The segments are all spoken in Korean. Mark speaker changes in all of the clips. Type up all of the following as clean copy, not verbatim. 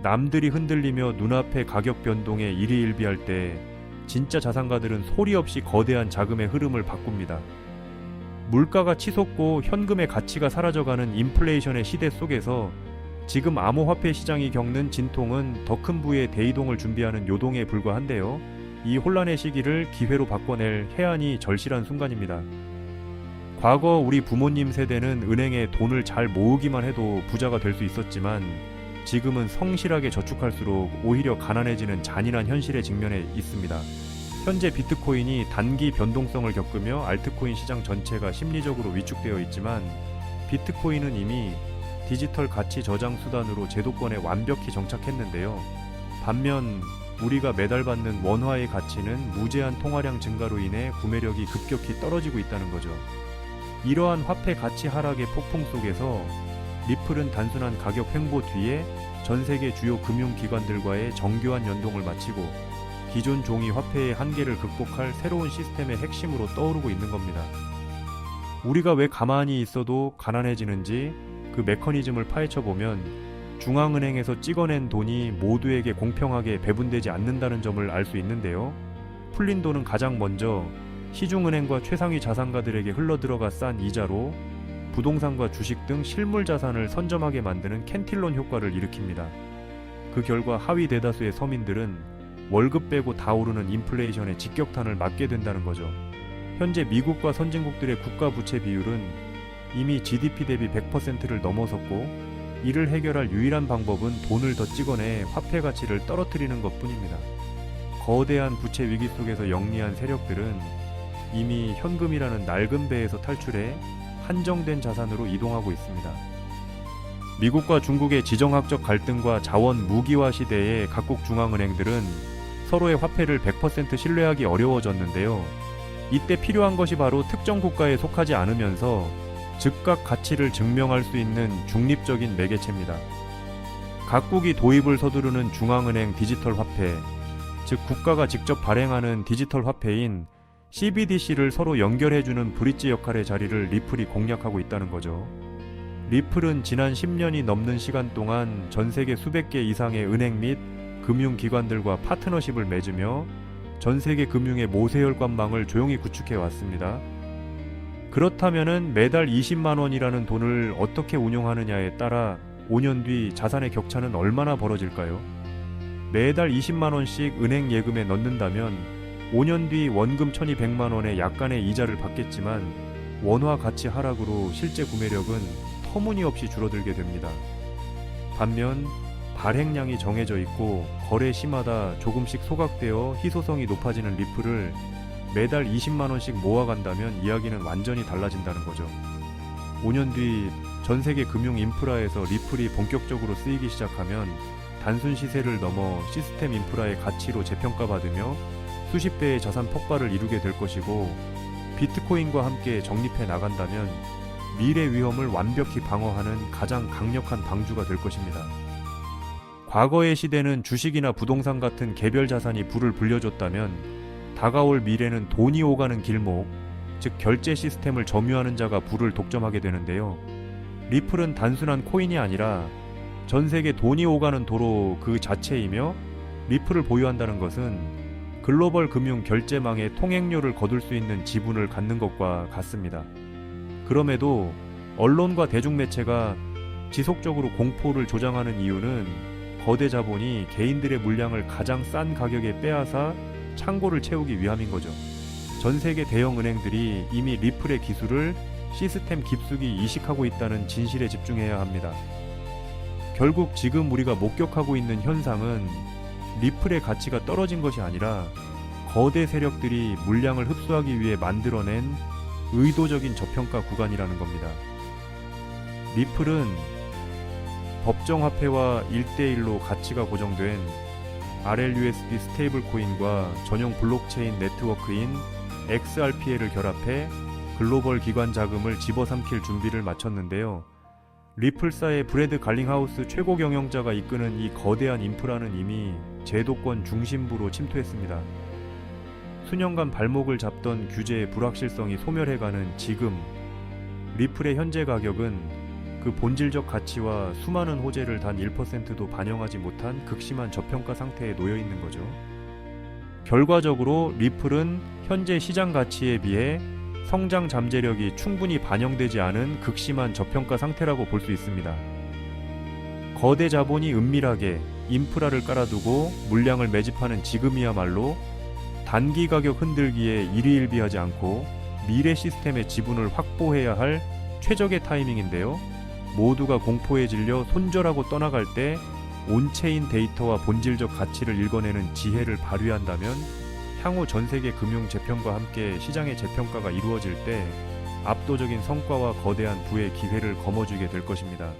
Speaker 1: 남들이 흔들리며 눈앞의 가격 변동에 일희일비할 때 진짜 자산가들은 소리 없이 거대한 자금의 흐름을 바꿉니다. 물가가 치솟고 현금의 가치가 사라져가는 인플레이션의 시대 속에서 지금 암호화폐 시장이 겪는 진통은 더 큰 부의 대이동을 준비하는 요동에 불과한데요. 이 혼란의 시기를 기회로 바꿔낼 해안이 절실한 순간입니다. 과거 우리 부모님 세대는 은행에 돈을 잘 모으기만 해도 부자가 될 수 있었지만 지금은 성실하게 저축할수록 오히려 가난해지는 잔인한 현실에 직면해 있습니다. 현재 비트코인이 단기 변동성을 겪으며 알트코인 시장 전체가 심리적으로 위축되어 있지만 비트코인은 이미 디지털 가치 저장 수단으로 제도권에 완벽히 정착했는데요. 반면 우리가 매달 받는 원화의 가치는 무제한 통화량 증가로 인해 구매력이 급격히 떨어지고 있다는 거죠. 이러한 화폐 가치 하락의 폭풍 속에서 리플은 단순한 가격 횡보 뒤에 전 세계 주요 금융기관들과의 정교한 연동을 마치고 기존 종이 화폐의 한계를 극복할 새로운 시스템의 핵심으로 떠오르고 있는 겁니다. 우리가 왜 가만히 있어도 가난해지는지 그 메커니즘을 파헤쳐보면 중앙은행에서 찍어낸 돈이 모두에게 공평하게 배분되지 않는다는 점을 알 수 있는데요. 풀린 돈은 가장 먼저 시중은행과 최상위 자산가들에게 흘러들어가 싼 이자로 부동산과 주식 등 실물 자산을 선점하게 만드는 캔틸론 효과를 일으킵니다. 그 결과 하위 대다수의 서민들은 월급 빼고 다 오르는 인플레이션의 직격탄을 맞게 된다는 거죠. 현재 미국과 선진국들의 국가 부채 비율은 이미 GDP 대비 100%를 넘어섰고 이를 해결할 유일한 방법은 돈을 더 찍어내 화폐 가치를 떨어뜨리는 것뿐입니다. 거대한 부채 위기 속에서 영리한 세력들은 이미 현금이라는 낡은 배에서 탈출해 한정된 자산으로 이동하고 있습니다. 미국과 중국의 지정학적 갈등과 자원 무기화 시대에 각국 중앙은행들은 서로의 화폐를 100% 신뢰하기 어려워졌는데요. 이때 필요한 것이 바로 특정 국가에 속하지 않으면서 즉각 가치를 증명할 수 있는 중립적인 매개체입니다. 각국이 도입을 서두르는 중앙은행 디지털 화폐, 즉 국가가 직접 발행하는 디지털 화폐인 CBDC를 서로 연결해주는 브릿지 역할의 자리를 리플이 공략하고 있다는 거죠. 리플은 지난 10년이 넘는 시간 동안 전 세계 수백 개 이상의 은행 및 금융기관들과 파트너십을 맺으며 전 세계 금융의 모세혈관망을 조용히 구축해 왔습니다. 그렇다면은 매달 20만 원이라는 돈을 어떻게 운용하느냐에 따라 5년 뒤 자산의 격차는 얼마나 벌어질까요? 매달 20만 원씩 은행 예금에 넣는다면 5년 뒤 원금 1200만 원의 약간의 이자를 받겠지만 원화 가치 하락으로 실제 구매력은 터무니없이 줄어들게 됩니다. 반면 발행량이 정해져 있고 거래 시마다 조금씩 소각되어 희소성이 높아지는 리플을 매달 20만 원씩 모아간다면 이야기는 완전히 달라진다는 거죠. 5년 뒤 전 세계 금융 인프라에서 리플이 본격적으로 쓰이기 시작하면 단순 시세를 넘어 시스템 인프라의 가치로 재평가받으며 수십 배의 자산 폭발을 이루게 될 것이고 비트코인과 함께 적립해 나간다면 미래 위험을 완벽히 방어하는 가장 강력한 방주가 될 것입니다. 과거의 시대는 주식이나 부동산 같은 개별 자산이 불을 불려줬다면 다가올 미래는 돈이 오가는 길목, 즉 결제 시스템을 점유하는 자가 불을 독점하게 되는데요. 리플은 단순한 코인이 아니라 전 세계 돈이 오가는 도로 그 자체이며 리플을 보유한다는 것은 글로벌 금융 결제망의 통행료를 거둘 수 있는 지분을 갖는 것과 같습니다. 그럼에도 언론과 대중매체가 지속적으로 공포를 조장하는 이유는 거대 자본이 개인들의 물량을 가장 싼 가격에 빼앗아 창고를 채우기 위함인 거죠. 전 세계 대형 은행들이 이미 리플의 기술을 시스템 깊숙이 이식하고 있다는 진실에 집중해야 합니다. 결국 지금 우리가 목격하고 있는 현상은 리플의 가치가 떨어진 것이 아니라 거대 세력들이 물량을 흡수하기 위해 만들어낸 의도적인 저평가 구간이라는 겁니다. 리플은 법정화폐와 1대1로 가치가 고정된 RLUSD 스테이블 코인과 전용 블록체인 네트워크인 XRP를 결합해 글로벌 기관 자금을 집어삼킬 준비를 마쳤는데요. 리플사의 브래드 갈링하우스 최고 경영자가 이끄는 이 거대한 인프라는 이미 제도권 중심부로 침투했습니다. 수년간 발목을 잡던 규제의 불확실성이 소멸해가는 지금 리플의 현재 가격은 그 본질적 가치와 수많은 호재를 단 1%도 반영하지 못한 극심한 저평가 상태에 놓여 있는 거죠. 결과적으로 리플은 현재 시장 가치에 비해 성장 잠재력이 충분히 반영되지 않은 극심한 저평가 상태라고 볼 수 있습니다. 거대 자본이 은밀하게 인프라를 깔아두고 물량을 매집하는 지금이야말로 단기 가격 흔들기에 일희일비하지 않고 미래 시스템의 지분을 확보해야 할 최적의 타이밍인데요. 모두가 공포에 질려 손절하고 떠나갈 때 온체인 데이터와 본질적 가치를 읽어내는 지혜를 발휘한다면 향후 전세계 금융 재평과 함께 시장의 재평가가 이루어질 때 압도적인 성과와 거대한 부의 기회를 거머쥐게 될 것입니다.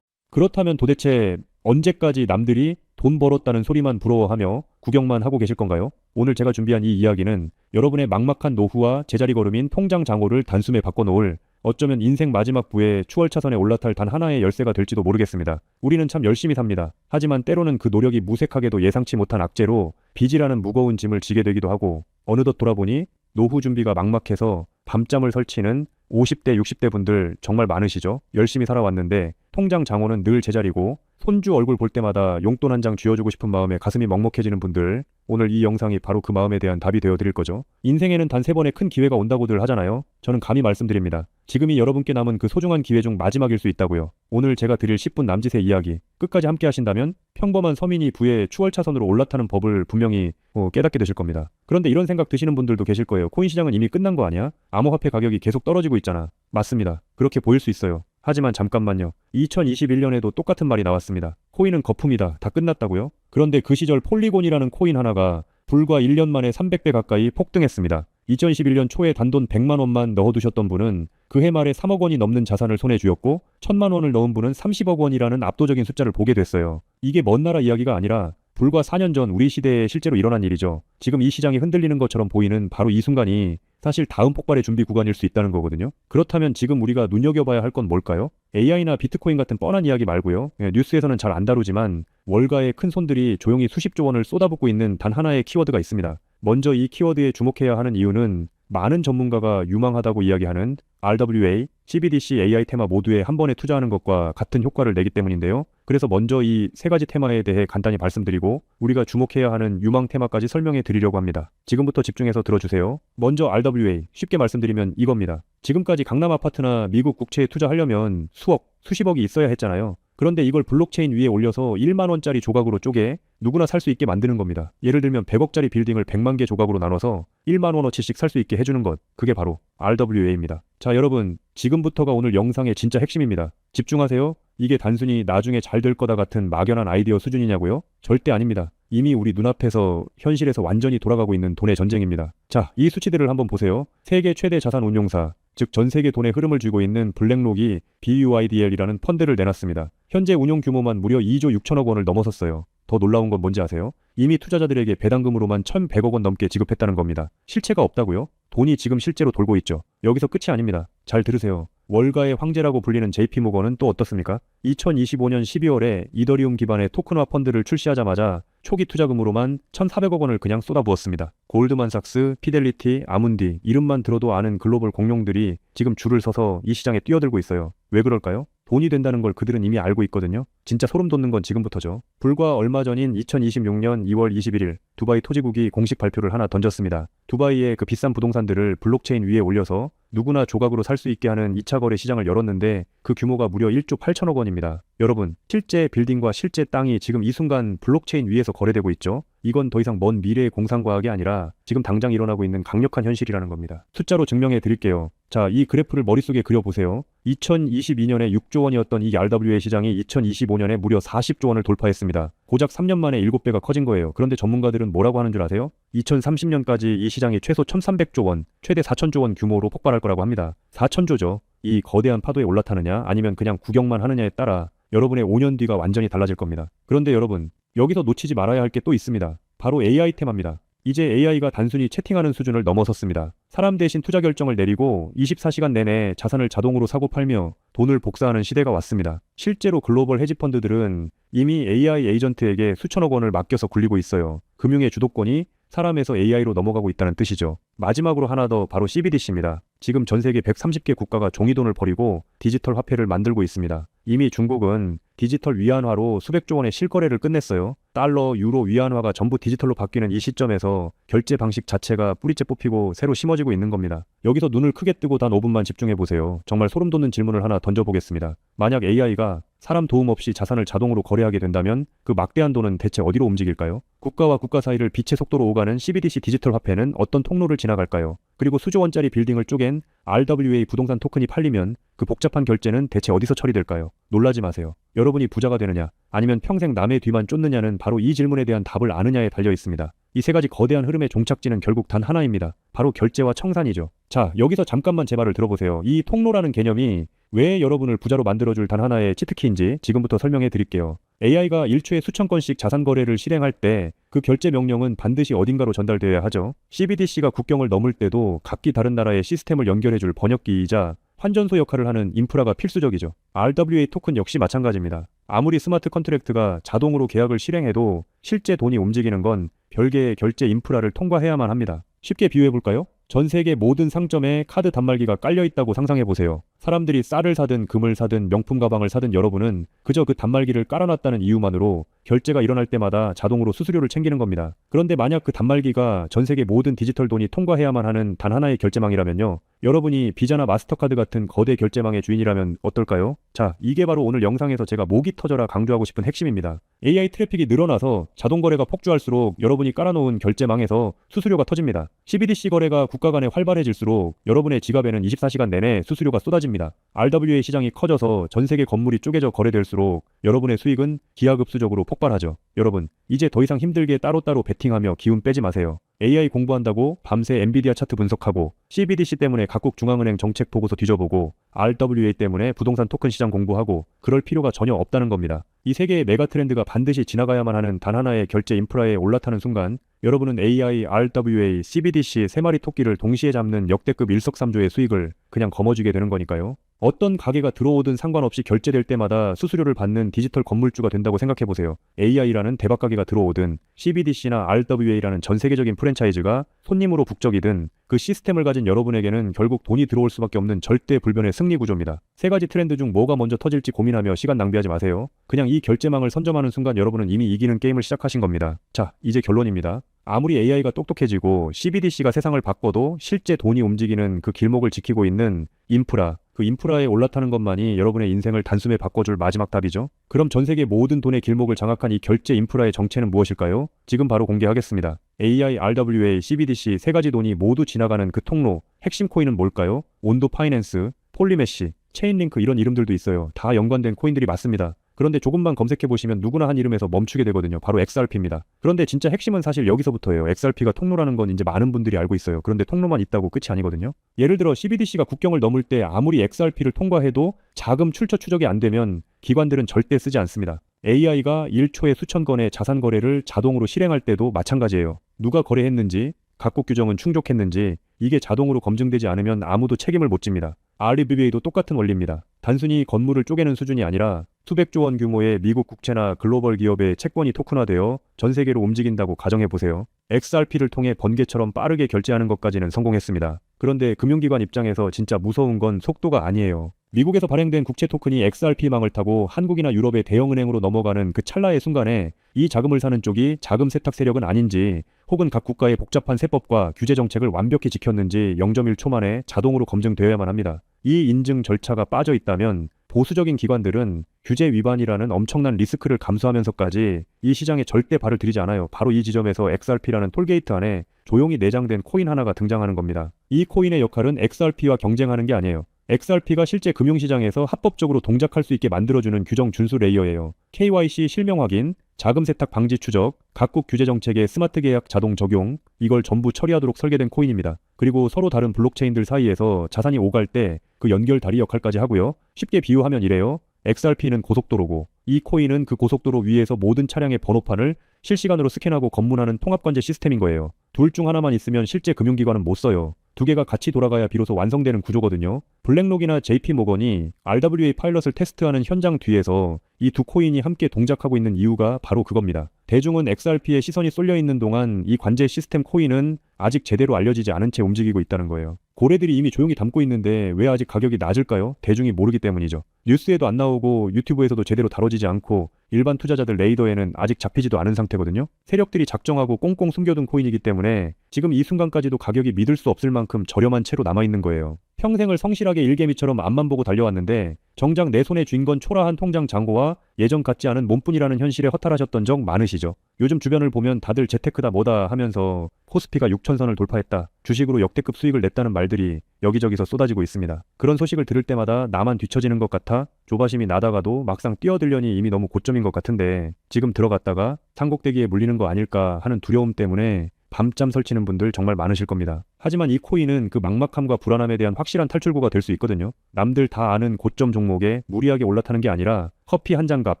Speaker 1: 그렇다면 도대체 언제까지 남들이 돈 벌었다는 소리만 부러워하며 구경만 하고 계실 건가요? 오늘 제가 준비한 이 이야기는 여러분의 막막한 노후와 제자리 걸음인 통장 장호를 단숨에 바꿔놓을 어쩌면 인생 마지막 부에 추월차선에 올라탈 단 하나의 열쇠가 될지도 모르겠습니다. 우리는 참 열심히 삽니다. 하지만 때로는 그 노력이 무색하게도 예상치 못한 악재로 빚이라는 무거운 짐을 지게 되기도 하고 어느덧 돌아보니 노후 준비가 막막해서 밤잠을 설치는 50대, 60대 분들 정말 많으시죠? 열심히 살아왔는데 통장 장호는 늘 제자리고 손주 얼굴 볼 때마다 용돈 한 장 쥐어주고 싶은 마음에 가슴이 먹먹해지는 분들, 오늘 이 영상이 바로 그 마음에 대한 답이 되어 드릴 거죠. 인생에는 단 3번의 큰 기회가 온다고들 하잖아요. 저는 감히 말씀드립니다. 지금이 여러분께 남은 그 소중한 기회 중 마지막일 수 있다고요. 오늘 제가 드릴 10분 남짓의 이야기 끝까지 함께 하신다면 평범한 서민이 부의 추월차선으로 올라타는 법을 분명히 깨닫게 되실 겁니다. 그런데 이런 생각 드시는 분들도 계실 거예요. 코인 시장은 이미 끝난 거 아니야? 암호화폐 가격이 계속 떨어지고 있잖아. 맞습니다. 그렇게 보일 수 있어요. 하지만 잠깐만요. 2021년에도 똑같은 말이 나왔습니다. 코인은 거품이다. 다 끝났다고요? 그런데 그 시절 폴리곤이라는 코인 하나가 불과 1년 만에 300배 가까이 폭등했습니다. 2021년 초에 단돈 100만 원만 넣어두셨던 분은 그해 말에 3억 원이 넘는 자산을 손에 쥐었고 1000만 원을 넣은 분은 30억 원이라는 압도적인 숫자를 보게 됐어요. 이게 먼 나라 이야기가 아니라 불과 4년 전 우리 시대에 실제로 일어난 일이죠. 지금 이 시장이 흔들리는 것처럼 보이는 바로 이 순간이 사실 다음 폭발의 준비 구간일 수 있다는 거거든요. 그렇다면 지금 우리가 눈여겨봐야 할 건 뭘까요? AI나 비트코인 같은 뻔한 이야기 말고요. 뉴스에서는 잘 안 다루지만 월가의 큰 손들이 조용히 수십조 원을 쏟아붓고 있는 단 하나의 키워드가 있습니다. 먼저 이 키워드에 주목해야 하는 이유는 많은 전문가가 유망하다고 이야기하는 RWA, CBDC AI 테마 모두에 한 번에 투자하는 것과 같은 효과를 내기 때문인데요. 그래서 먼저 이 세 가지 테마에 대해 간단히 말씀드리고 우리가 주목해야 하는 유망 테마까지 설명해 드리려고 합니다. 지금부터 집중해서 들어주세요. 먼저 RWA, 쉽게 말씀드리면 이겁니다. 지금까지 강남 아파트나 미국 국채에 투자하려면 수억, 수십억이 있어야 했잖아요. 그런데 이걸 블록체인 위에 올려서 1만 원짜리 조각으로 쪼개 누구나 살 수 있게 만드는 겁니다. 예를 들면 100억짜리 빌딩을 100만 개 조각으로 나눠서 1만 원어치씩 살 수 있게 해주는 것. 그게 바로 RWA입니다. 자, 여러분, 지금부터가 오늘 영상의 진짜 핵심입니다. 집중하세요. 이게 단순히 나중에 잘 될 거다 같은 막연한 아이디어 수준이냐고요? 절대 아닙니다. 이미 우리 눈앞에서 현실에서 완전히 돌아가고 있는 돈의 전쟁입니다. 자, 이 수치들을 한번 보세요. 세계 최대 자산 운용사, 즉 전 세계 돈의 흐름을 쥐고 있는 블랙록이 BUIDL이라는 펀드를 내놨습니다. 현재 운용 규모만 무려 2조 6천억 원을 넘어섰어요. 더 놀라운 건 뭔지 아세요? 이미 투자자들에게 배당금으로만 1,100억 원 넘게 지급했다는 겁니다. 실체가 없다고요? 돈이 지금 실제로 돌고 있죠. 여기서 끝이 아닙니다. 잘 들으세요. 월가의 황제라고 불리는 JP모건은 또 어떻습니까? 2025년 12월에 이더리움 기반의 토큰화 펀드를 출시하자마자 초기 투자금으로만 1,400억 원을 그냥 쏟아부었습니다. 골드만삭스, 피델리티, 아문디 이름만 들어도 아는 글로벌 공룡들이 지금 줄을 서서 이 시장에 뛰어들고 있어요. 왜 그럴까요? 돈이 된다는 걸 그들은 이미 알고 있거든요. 진짜 소름 돋는 건 지금부터죠. 불과 얼마 전인 2026년 2월 21일 두바이 토지국이 공식 발표를 하나 던졌습니다. 두바이의 그 비싼 부동산들을 블록체인 위에 올려서 누구나 조각으로 살 수 있게 하는 2차 거래 시장을 열었는데 그 규모가 무려 1조 8천억 원입니다. 여러분, 실제 빌딩과 실제 땅이 지금 이 순간 블록체인 위에서 거래되고 있죠. 이건 더 이상 먼 미래의 공상과학이 아니라 지금 당장 일어나고 있는 강력한 현실이라는 겁니다. 숫자로 증명해 드릴게요. 자, 이 그래프를 머릿속에 그려보세요. 2022년에 6조 원이었던 이 RWA 시장이 2025년에 무려 40조 원을 돌파했습니다. 고작 3년 만에 7배가 커진 거예요. 그런데 전문가들은 뭐라고 하는 줄 아세요? 2030년까지 이 시장이 최소 1,300조 원, 최대 4,000조 원 규모로 폭발할 거라고 합니다. 4,000조죠. 이 거대한 파도에 올라타느냐 아니면 그냥 구경만 하느냐에 따라 여러분의 5년 뒤가 완전히 달라질 겁니다. 그런데 여러분, 여기서 놓치지 말아야 할 게 또 있습니다. 바로 AI 테마입니다. 이제 AI가 단순히 채팅하는 수준을 넘어섰습니다. 사람 대신 투자 결정을 내리고 24시간 내내 자산을 자동으로 사고 팔며 돈을 복사하는 시대가 왔습니다. 실제로 글로벌 헤지펀드들은 이미 AI 에이전트에게 수천억 원을 맡겨서 굴리고 있어요. 금융의 주도권이 사람에서 AI로 넘어가고 있다는 뜻이죠. 마지막으로 하나 더, 바로 CBDC입니다. 지금 전 세계 130개 국가가 종이돈을 버리고 디지털 화폐를 만들고 있습니다. 이미 중국은 디지털 위안화로 수백조 원의 실거래를 끝냈어요. 달러, 유로, 위안화가 전부 디지털로 바뀌는 이 시점에서 결제 방식 자체가 뿌리째 뽑히고 새로 심어지고 있는 겁니다. 여기서 눈을 크게 뜨고 단 5분만 집중해 보세요. 정말 소름 돋는 질문을 하나 던져보겠습니다. 만약 AI가 사람 도움 없이 자산을 자동으로 거래하게 된다면 그 막대한 돈은 대체 어디로 움직일까요? 국가와 국가 사이를 빛의 속도로 오가는 CBDC 디지털 화폐는 어떤 통로를 지나갈까요? 그리고 수조 원짜리 빌딩을 쪼갠 RWA 부동산 토큰이 팔리면 그 복잡한 결제는 대체 어디서 처리될까요? 놀라지 마세요. 여러분이 부자가 되느냐, 아니면 평생 남의 뒤만 쫓느냐는 바로 이 질문에 대한 답을 아느냐에 달려 있습니다. 이 세 가지 거대한 흐름의 종착지는 결국 단 하나입니다. 바로 결제와 청산이죠. 자, 여기서 잠깐만 제 말을 들어보세요. 이 통로라는 개념이 왜 여러분을 부자로 만들어줄 단 하나의 치트키인지 지금부터 설명해 드릴게요. AI가 1초에 수천 건씩 자산 거래를 실행할 때 그 결제 명령은 반드시 어딘가로 전달되어야 하죠. CBDC가 국경을 넘을 때도 각기 다른 나라의 시스템을 연결해줄 번역기이자 환전소 역할을 하는 인프라가 필수적이죠. RWA 토큰 역시 마찬가지입니다. 아무리 스마트 컨트랙트가 자동으로 계약을 실행해도 실제 돈이 움직이는 건 별개의 결제 인프라를 통과해야만 합니다. 쉽게 비유해볼까요? 전 세계 모든 상점에 카드 단말기가 깔려있다고 상상해보세요. 사람들이 쌀을 사든 금을 사든 명품 가방을 사든 여러분은 그저 그 단말기를 깔아놨다는 이유만으로 결제가 일어날 때마다 자동으로 수수료를 챙기는 겁니다. 그런데 만약 그 단말기가 전 세계 모든 디지털 돈이 통과해야만 하는 단 하나의 결제망이라면요. 여러분이 비자나 마스터카드 같은 거대 결제망의 주인이라면 어떨까요? 자, 이게 바로 오늘 영상에서 제가 목이 터져라 강조하고 싶은 핵심입니다. AI 트래픽이 늘어나서 자동 거래가 폭주할수록 여러분이 깔아놓은 결제망에서 수수료가 터집니다. CBDC 거래가 국가 간에 활발해질수록 여러분의 지갑에는 24시간 내내 수수료가 쏟아집니다. RWA 시장이 커져서 전 세계 건물이 쪼개져 거래될수록 여러분의 수익은 기하급수적으로 폭발하죠. 여러분, 이제 더 이상 힘들게 따로따로 베팅하며 기운 빼지 마세요. AI 공부한다고 밤새 엔비디아 차트 분석하고, CBDC 때문에 각국 중앙은행 정책 보고서 뒤져보고, RWA 때문에 부동산 토큰 시장 공부하고 그럴 필요가 전혀 없다는 겁니다. 이 세 개의 메가 트렌드가 반드시 지나가야만 하는 단 하나의 결제 인프라에 올라타는 순간 여러분은 AI, RWA, CBDC 세 마리 토끼를 동시에 잡는 역대급 일석삼조의 수익을 그냥 거머쥐게 되는 거니까요. 어떤 가게가 들어오든 상관없이 결제될 때마다 수수료를 받는 디지털 건물주가 된다고 생각해보세요. AI라는 대박 가게가 들어오든 CBDC나 RWA라는 전 세계적인 프랜차이즈가 손님으로 북적이든 그 시스템을 가진 여러분에게는 결국 돈이 들어올 수밖에 없는 절대 불변의 승리 구조입니다. 세 가지 트렌드 중 뭐가 먼저 터질지 고민하며 시간 낭비하지 마세요. 그냥 이 결제망을 선점하는 순간 여러분은 이미 이기는 게임을 시작하신 겁니다. 자, 이제 결론입니다. 아무리 AI가 똑똑해지고 CBDC가 세상을 바꿔도 실제 돈이 움직이는 그 길목을 지키고 있는 인프라, 그 인프라에 올라타는 것만이 여러분의 인생을 단숨에 바꿔줄 마지막 답이죠. 그럼 전 세계 모든 돈의 길목을 장악한 이 결제 인프라의 정체는 무엇일까요? 지금 바로 공개하겠습니다. AI, RWA, CBDC 세 가지 돈이 모두 지나가는 그 통로, 핵심 코인은 뭘까요? 온도 파이낸스, 폴리메시, 체인링크 이런 이름들도 있어요. 다 연관된 코인들이 맞습니다. 그런데 조금만 검색해보시면 누구나 한 이름에서 멈추게 되거든요. 바로 XRP입니다. 그런데 진짜 핵심은 사실 여기서부터예요. XRP가 통로라는 건 이제 많은 분들이 알고 있어요. 그런데 통로만 있다고 끝이 아니거든요. 예를 들어 CBDC가 국경을 넘을 때 아무리 XRP를 통과해도 자금 출처 추적이 안 되면 기관들은 절대 쓰지 않습니다. AI가 1초에 수천 건의 자산 거래를 자동으로 실행할 때도 마찬가지예요. 누가 거래했는지, 각국 규정은 충족했는지 이게 자동으로 검증되지 않으면 아무도 책임을 못 집니다. RWA도 똑같은 원리입니다. 단순히 건물을 쪼개는 수준이 아니라 수백조 원 규모의 미국 국채나 글로벌 기업의 채권이 토큰화되어 전 세계로 움직인다고 가정해보세요. XRP를 통해 번개처럼 빠르게 결제하는 것까지는 성공했습니다. 그런데 금융기관 입장에서 진짜 무서운 건 속도가 아니에요. 미국에서 발행된 국채 토큰이 XRP망을 타고 한국이나 유럽의 대형은행으로 넘어가는 그 찰나의 순간에 이 자금을 사는 쪽이 자금 세탁 세력은 아닌지, 혹은 각 국가의 복잡한 세법과 규제 정책을 완벽히 지켰는지 0.1초 만에 자동으로 검증되어야만 합니다. 이 인증 절차가 빠져 있다면 보수적인 기관들은 규제 위반이라는 엄청난 리스크를 감수하면서까지 이 시장에 절대 발을 들이지 않아요. 바로 이 지점에서 XRP라는 톨게이트 안에 조용히 내장된 코인 하나가 등장하는 겁니다. 이 코인의 역할은 XRP와 경쟁하는 게 아니에요. XRP가 실제 금융시장에서 합법적으로 동작할 수 있게 만들어주는 규정 준수 레이어예요. KYC 실명 확인, 자금 세탁 방지 추적, 각국 규제 정책의 스마트 계약 자동 적용, 이걸 전부 처리하도록 설계된 코인입니다. 그리고 서로 다른 블록체인들 사이에서 자산이 오갈 때 그 연결 다리 역할까지 하고요. 쉽게 비유하면 이래요. XRP는 고속도로고 이 코인은 그 고속도로 위에서 모든 차량의 번호판을 실시간으로 스캔하고 검문하는 통합관제 시스템인 거예요. 둘 중 하나만 있으면 실제 금융기관은 못 써요. 두 개가 같이 돌아가야 비로소 완성되는 구조거든요. 블랙록이나 JP모건이 RWA 파일럿을 테스트하는 현장 뒤에서 이 두 코인이 함께 동작하고 있는 이유가 바로 그겁니다. 대중은 XRP에 시선이 쏠려 있는 동안 이 관제 시스템 코인은 아직 제대로 알려지지 않은 채 움직이고 있다는 거예요. 고래들이 이미 조용히 담고 있는데 왜 아직 가격이 낮을까요? 대중이 모르기 때문이죠. 뉴스에도 안 나오고 유튜브에서도 제대로 다뤄지지 않고 일반 투자자들 레이더에는 아직 잡히지도 않은 상태거든요. 세력들이 작정하고 꽁꽁 숨겨둔 코인이기 때문에 지금 이 순간까지도 가격이 믿을 수 없을 만큼 저렴한 채로 남아있는 거예요. 평생을 성실하게 일개미처럼 앞만 보고 달려왔는데 정작 내 손에 쥔 건 초라한 통장 잔고와 예전 같지 않은 몸뿐이라는 현실에 허탈하셨던 적 많으시죠. 요즘 주변을 보면 다들 재테크다 뭐다 하면서 코스피가 6천선을 돌파했다, 주식으로 역대급 수익을 냈다는 말들이 여기저기서 쏟아지고 있습니다. 그런 소식을 들을 때마다 나만 뒤처지는 것 같아 조바심이 나다가도 막상 뛰어들려니 이미 너무 고점인 것 같은데 지금 들어갔다가 산꼭대기에 물리는 거 아닐까 하는 두려움 때문에 밤잠 설치는 분들 정말 많으실 겁니다. 하지만 이 코인은 그 막막함과 불안함에 대한 확실한 탈출구가 될 수 있거든요. 남들 다 아는 고점 종목에 무리하게 올라타는 게 아니라 커피 한 잔 값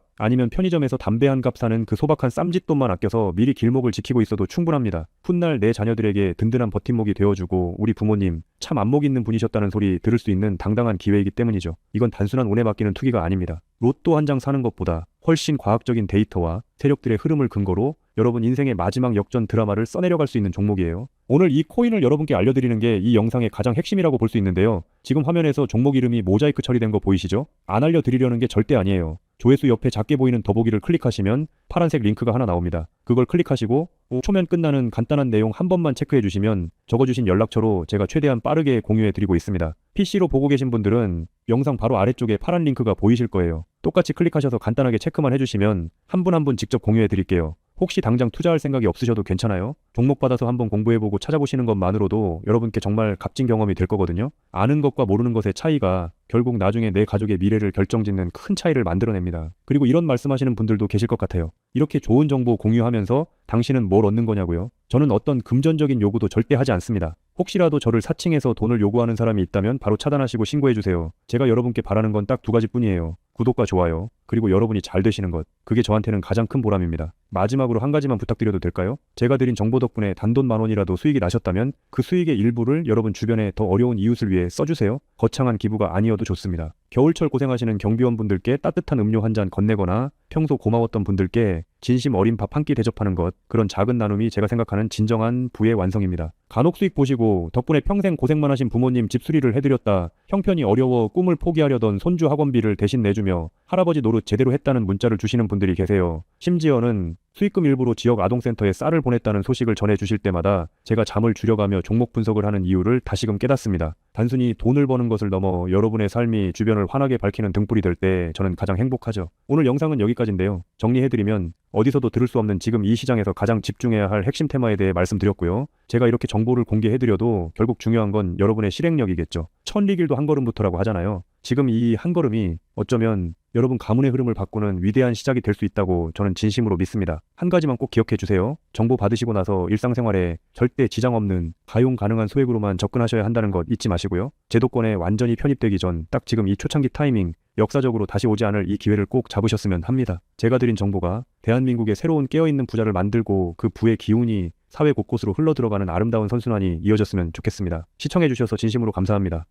Speaker 1: 아니면 편의점에서 담배 한 값 사는 그 소박한 쌈짓돈만 아껴서 미리 길목을 지키고 있어도 충분합니다. 훗날 내 자녀들에게 든든한 버팀목이 되어주고 우리 부모님 참 안목 있는 분이셨다는 소리 들을 수 있는 당당한 기회이기 때문이죠. 이건 단순한 운에 맡기는 투기가 아닙니다. 로또 한 장 사는 것보다 훨씬 과학적인 데이터와 세력들의 흐름을 근거로 여러분 인생의 마지막 역전 드라마를 써내려갈 수 있는 종목이에요. 오늘 이 코인을 여러분께 알려드리는 게 이 영상의 가장 핵심이라고 볼 수 있는데요. 지금 화면에서 종목 이름이 모자이크 처리된 거 보이시죠? 안 알려드리려는 게 절대 아니에요. 조회수 옆에 작게 보이는 더보기를 클릭하시면 파란색 링크가 하나 나옵니다. 그걸 클릭하시고 5초면 끝나는 간단한 내용 한 번만 체크해 주시면 적어주신 연락처로 제가 최대한 빠르게 공유해 드리고 있습니다. PC로 보고 계신 분들은 영상 바로 아래쪽에 파란 링크가 보이실 거예요. 똑같이 클릭하셔서 간단하게 체크만 해주시면 한 분 한 분 직접 공유해 드릴게요. 혹시 당장 투자할 생각이 없으셔도 괜찮아요. 종목 받아서 한번 공부해보고 찾아보시는 것만으로도 여러분께 정말 값진 경험이 될 거거든요. 아는 것과 모르는 것의 차이가 결국 나중에 내 가족의 미래를 결정짓는 큰 차이를 만들어냅니다. 그리고 이런 말씀하시는 분들도 계실 것 같아요. 이렇게 좋은 정보 공유하면서 당신은 뭘 얻는 거냐고요? 저는 어떤 금전적인 요구도 절대 하지 않습니다. 혹시라도 저를 사칭해서 돈을 요구하는 사람이 있다면 바로 차단하시고 신고해주세요. 제가 여러분께 바라는 건 딱 두 가지뿐이에요. 구독과 좋아요, 그리고 여러분이 잘 되시는 것. 그게 저한테는 가장 큰 보람입니다. 마지막으로 한 가지만 부탁드려도 될까요? 제가 드린 정보 덕분에 단돈 10,000원이라도 수익이 나셨다면 그 수익의 일부를 여러분 주변에 더 어려운 이웃을 위해 써주세요. 거창한 기부가 아니어도 좋습니다. 겨울철 고생하시는 경비원분들께 따뜻한 음료 한 잔 건네거나 평소 고마웠던 분들께 진심 어린 밥 한 끼 대접하는 것, 그런 작은 나눔이 제가 생각하는 진정한 부의 완성입니다. 간혹 수익 보시고 덕분에 평생 고생만 하신 부모님 집 수리를 해드렸다, 형편이 어려워 꿈을 포기하려던 손주 학원비를 대신 내주며 할아버지 노릇 제대로 했다는 문자를 주시는 분들이 계세요. 심지어는 수익금 일부로 지역 아동센터에 쌀을 보냈다는 소식을 전해주실 때마다 제가 잠을 줄여가며 종목 분석을 하는 이유를 다시금 깨닫습니다. 단순히 돈을 버는 것을 넘어 여러분의 삶이 주변을 환하게 밝히는 등불이 될 때 저는 가장 행복하죠. 오늘 영상은 여기까지인데요. 정리해드리면 어디서도 들을 수 없는 지금 이 시장에서 가장 집중해야 할 핵심 테마에 대해 말씀드렸고요. 제가 이렇게 정보를 공개해드려도 결국 중요한 건 여러분의 실행력이겠죠. 천리길도 한 걸음부터라고 하잖아요. 지금 이 한 걸음이 어쩌면 여러분 가문의 흐름을 바꾸는 위대한 시작이 될 수 있다고 저는 진심으로 믿습니다. 한 가지만 꼭 기억해 주세요. 정보 받으시고 나서 일상생활에 절대 지장 없는 가용 가능한 소액으로만 접근하셔야 한다는 것 잊지 마시고요. 제도권에 완전히 편입되기 전 딱 지금 이 초창기 타이밍, 역사적으로 다시 오지 않을 이 기회를 꼭 잡으셨으면 합니다. 제가 드린 정보가 대한민국의 새로운 깨어있는 부자를 만들고 그 부의 기운이 사회 곳곳으로 흘러들어가는 아름다운 선순환이 이어졌으면 좋겠습니다. 시청해주셔서 진심으로 감사합니다.